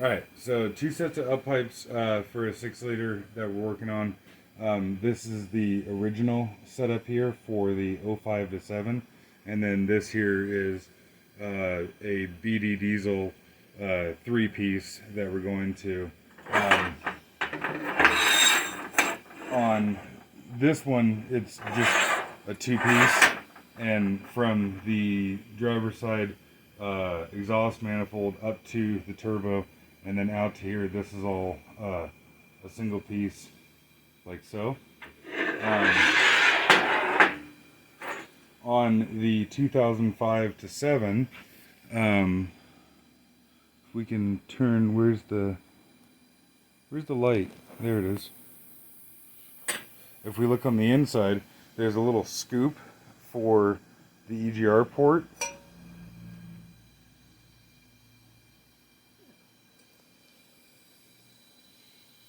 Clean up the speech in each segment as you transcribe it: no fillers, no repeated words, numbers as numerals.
Alright, so 2 sets of up pipes for a 6 liter that we're working on. This is the original setup here for the 05 to 7. And then this here is a BD diesel 3-piece that we're going to. On this one, it's just a 2-piece. And from the driver's side exhaust manifold up to the turbo and then out to here, this is all a single piece like so. On the 2005 to 7, if we can turn, where's the light? There it is. If we look on the inside, there's a little scoop for the EGR port.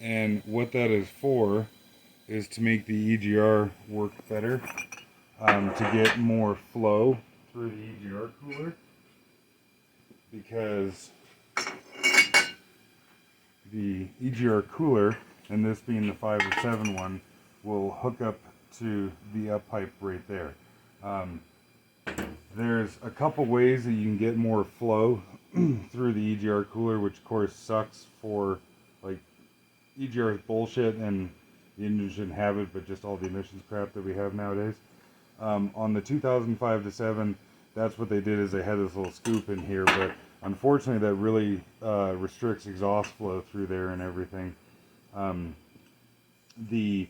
And what that is for is to make the EGR work better, to get more flow through the EGR cooler, because the EGR cooler, and this being the 5 or 7 one, will hook up to the up pipe right there. There's a couple ways that you can get more flow through the EGR cooler, which of course sucks for, like, EGR is bullshit and the engine shouldn't have it, but just all the emissions crap that we have nowadays. On the 2005 to 7, that's what they did, is they had this little scoop in here, but unfortunately that really restricts exhaust flow through there and everything. The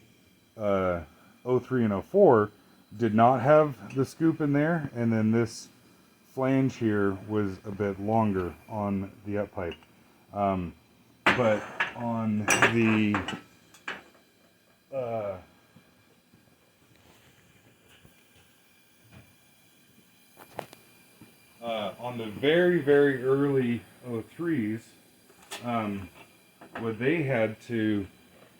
03 and 04 did not have the scoop in there, and then this flange here was a bit longer on the up pipe. But on the very, very early 03s, what they had to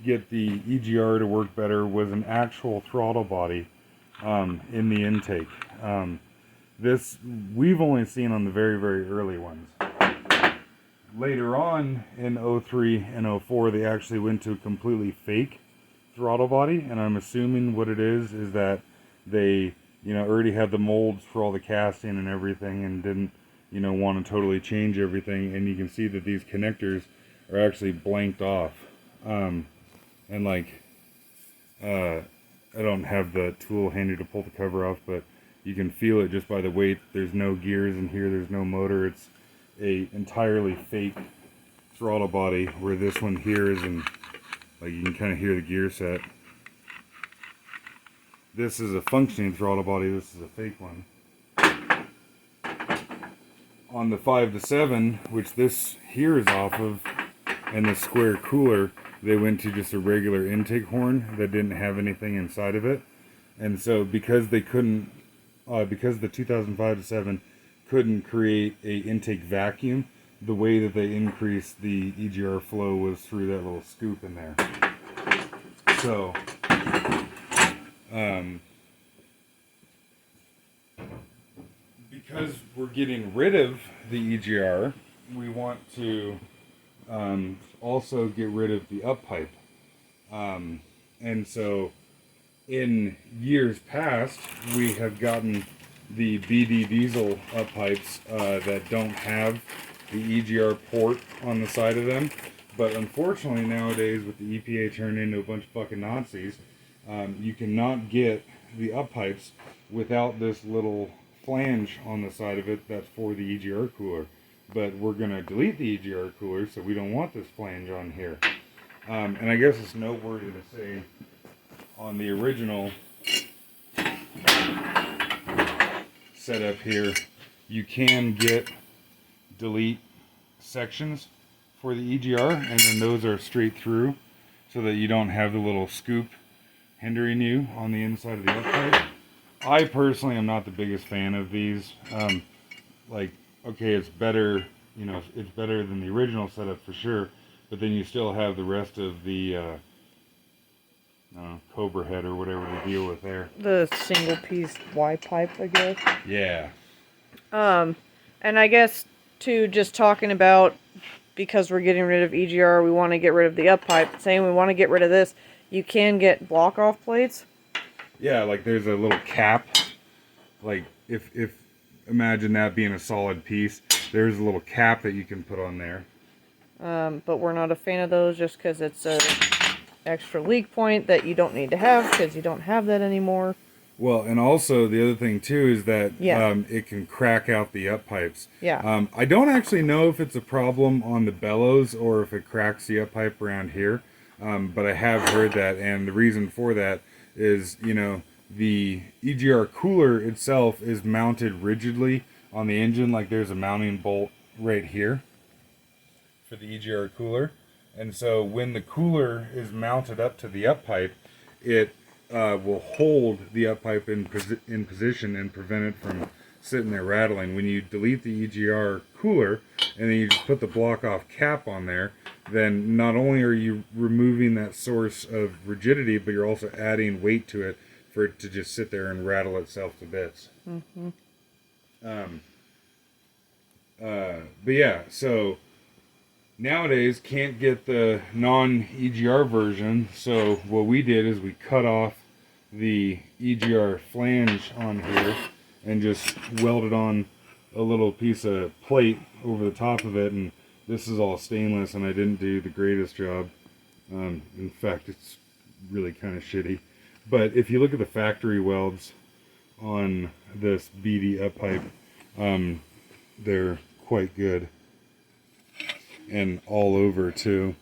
get the EGR to work better was an actual throttle body in the intake. This we've only seen on the very, very early ones. Later on in 03 and 04, they actually went to a completely fake throttle body, and I'm assuming what it is that they, already had the molds for all the casting and everything, and didn't, want to totally change everything. And you can see that these connectors are actually blanked off. And like, I don't have the tool handy to pull the cover off, but you can feel it just by the weight. There's no gears in here, there's no motor. It's a entirely fake throttle body, where this one here is in, like, you can kind of hear the gear set. This is a functioning throttle body, this is a fake one. On the 5 to 7, which this here is off of, and the square cooler, they went to just a regular intake horn that didn't have anything inside of it. And so because they couldn't, because the 2005 to 7 couldn't create a intake vacuum, the way that they increased the EGR flow was through that little scoop in there. So because we're getting rid of the EGR, we want to also get rid of the up pipe. And so in years past, we have gotten the BD diesel up pipes that don't have the EGR port on the side of them. But unfortunately nowadays, with the EPA turning into a bunch of fucking Nazis, you cannot get the up pipes without this little flange on the side of it that's for the EGR cooler. But we're going to delete the EGR cooler, so we don't want this flange on here. And I guess it's noteworthy to say, on the original setup here, you can get delete sections for the EGR, and then those are straight through, so that you don't have the little scoop hindering you on the inside of the uppipe. I personally am not the biggest fan of these. Like, okay, it's better, it's better than the original setup for sure, but then you still have the rest of the Cobra head or whatever to deal with there. The single piece Y pipe, I guess. Yeah. And I guess too, just talking about because we're getting rid of EGR, we want to get rid of the up pipe. Saying we want to get rid of this, you can get block off plates. Yeah, like there's a little cap. Like if imagine that being a solid piece, there's a little cap that you can put on there. But we're not a fan of those just because it's a extra leak point that you don't need to have because you don't have that anymore. Well, and also the other thing too is that it can crack out the up pipes. Yeah. I don't actually know if it's a problem on the bellows or if it cracks the up pipe around here, but I have heard that, and the reason for that is, you know, the EGR cooler itself is mounted rigidly on the engine. Like there's a mounting bolt right here for the EGR cooler, and so when the cooler is mounted up to the up pipe, it will hold the up pipe in position and prevent it from sitting there rattling. When you delete the EGR cooler and then you just put the block off cap on there, then not only are you removing that source of rigidity, but you're also adding weight to it for it to just sit there and rattle itself to bits. Mm-hmm. But yeah, so nowadays can't get the non-EGR version, so what we did is we cut off the EGR flange on here and just welded on a little piece of plate over the top of it, and this is all stainless, and I didn't do the greatest job. In fact, it's really kind of shitty. But if you look at the factory welds on this BD up pipe, they're quite good. And all over too.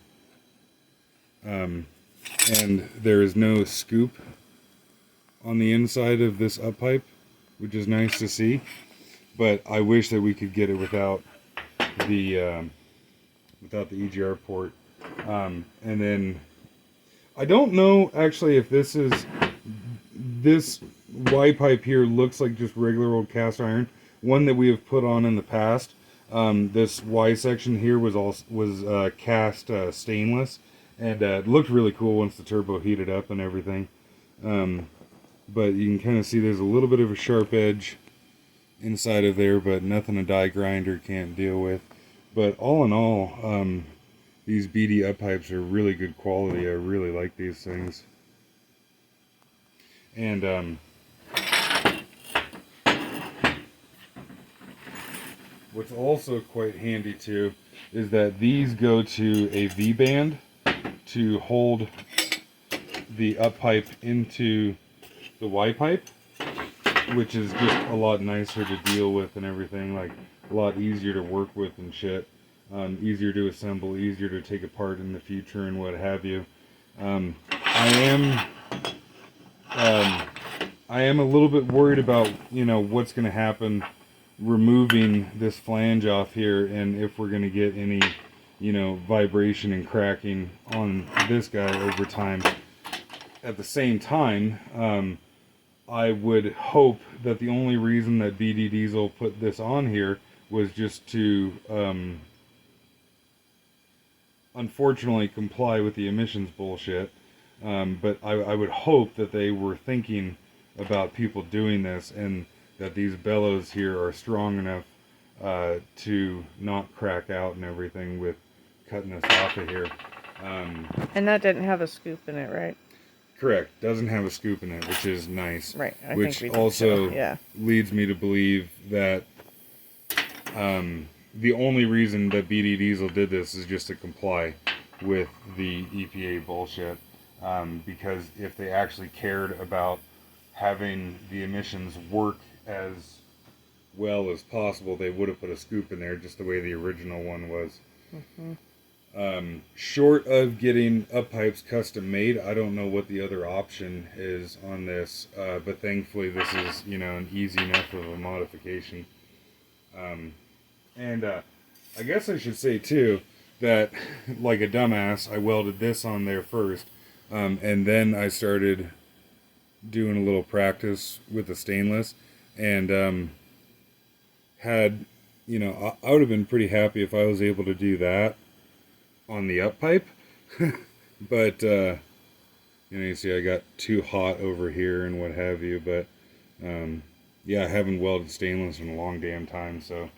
And there is no scoop on the inside of this up pipe, which is nice to see. But I wish that we could get it without the EGR port. And then I don't know actually if this Y pipe here looks like just regular old cast iron, one that we have put on in the past. This Y section here was cast stainless, and it looked really cool once the turbo heated up and everything. But you can kind of see there's a little bit of a sharp edge inside of there, but nothing a die grinder can't deal with. But all in all, these BD up pipes are really good quality. I really like these things. And what's also quite handy too is that these go to a V-band to hold the up pipe into the Y pipe, which is just a lot nicer to deal with and everything, like a lot easier to work with and shit. Easier to assemble, easier to take apart in the future and what have you. I am a little bit worried about, you know, what's going to happen removing this flange off here, and if we're going to get any, you know, vibration and cracking on this guy over time. At the same time, I would hope that the only reason that BD Diesel put this on here was just to unfortunately comply with the emissions bullshit. But I would hope that they were thinking about people doing this, and that these bellows here are strong enough to not crack out and everything with cutting this off of here. And that didn't have a scoop in it, right? Correct. Doesn't have a scoop in it, which is nice. Right. I which think we also did, yeah. leads me to believe that the only reason that BD Diesel did this is just to comply with the EPA bullshit. Because if they actually cared about having the emissions work as well as possible, they would have put a scoop in there just the way the original one was. Mm-hmm. Short of getting up pipes custom made, I don't know what the other option is on this, but thankfully this is, you know, an easy enough of a modification. And I guess I should say too that, like a dumbass, I welded this on there first, and then I started doing a little practice with the stainless, and had, you know, I would have been pretty happy if I was able to do that on the up pipe. But you know, you see I got too hot over here and what have you. But yeah, I haven't welded stainless in a long damn time, so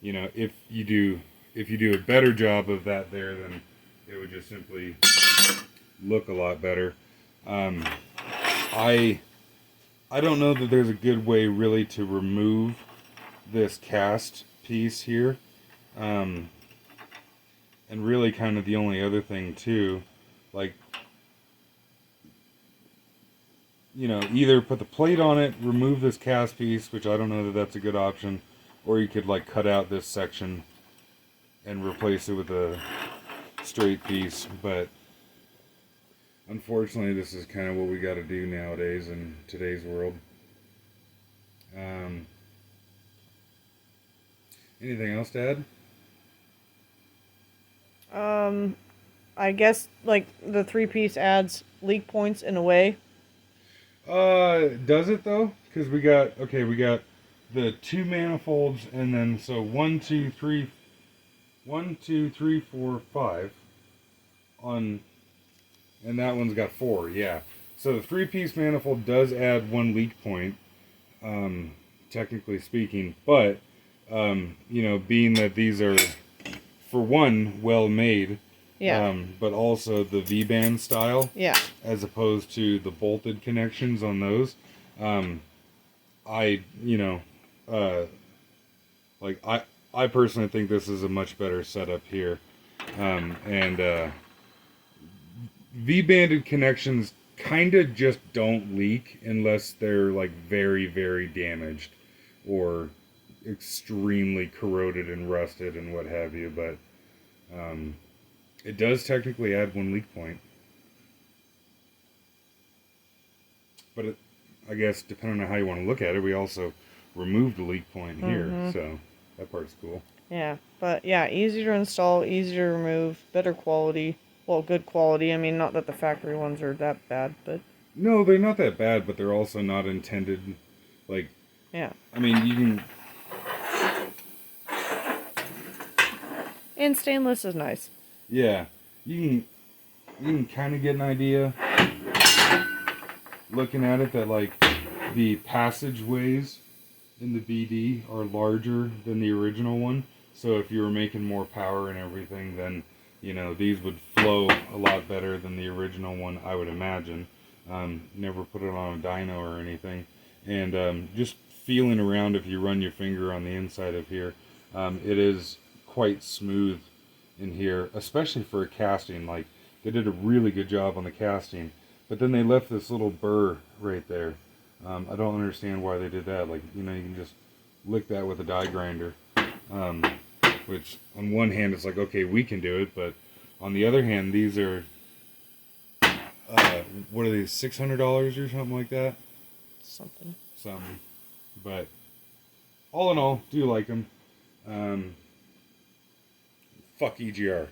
you know, if you do if you do a better job of that there, then it would just simply look a lot better. I don't know that there's a good way really to remove this cast piece here. And really kind of the only other thing too, like, you know, either put the plate on it, remove this cast piece, which I don't know that that's a good option, or you could like cut out this section and replace it with a straight piece. But unfortunately, this is kind of what we got to do nowadays in today's world. Anything else to add? I guess like the 3-piece adds leak points in a way. Does it though? Because we got the 2 manifolds, and then so 1, 2, 3, 4, 5 on, and that one's got 4. Yeah. So the 3-piece manifold does add 1 leak point, technically speaking, but you know, being that these are, for one, well made. Yeah. But also the V-band style. Yeah. As opposed to the bolted connections on those. I personally think this is a much better setup here. V-banded connections kind of just don't leak unless they're like very, very damaged or extremely corroded and rusted and what have you. But it does technically add 1 leak point. But I guess depending on how you want to look at it, we also removed the leak point here, so that part's cool. Yeah, but yeah, easier to install, easier to remove, better quality. Well, good quality. I mean, not that the factory ones are that bad, but... No, they're not that bad, but they're also not intended, like... Yeah. I mean, you can... And stainless is nice. Yeah, you can kind of get an idea, looking at it, that like the passageways in the BD are larger than the original one. So if you were making more power and everything, then you know these would flow a lot better than the original one, I would imagine. Never put it on a dyno or anything, and just feeling around, if you run your finger on the inside of here, it is quite smooth in here, especially for a casting. Like, they did a really good job on the casting, but then they left this little burr right there. I don't understand why they did that. Like, you know, you can just lick that with a die grinder, which on one hand it's like, okay, we can do it, but on the other hand, these are what are these, $600 or something like that? Something. But all in all, do like them. Fuck EGR.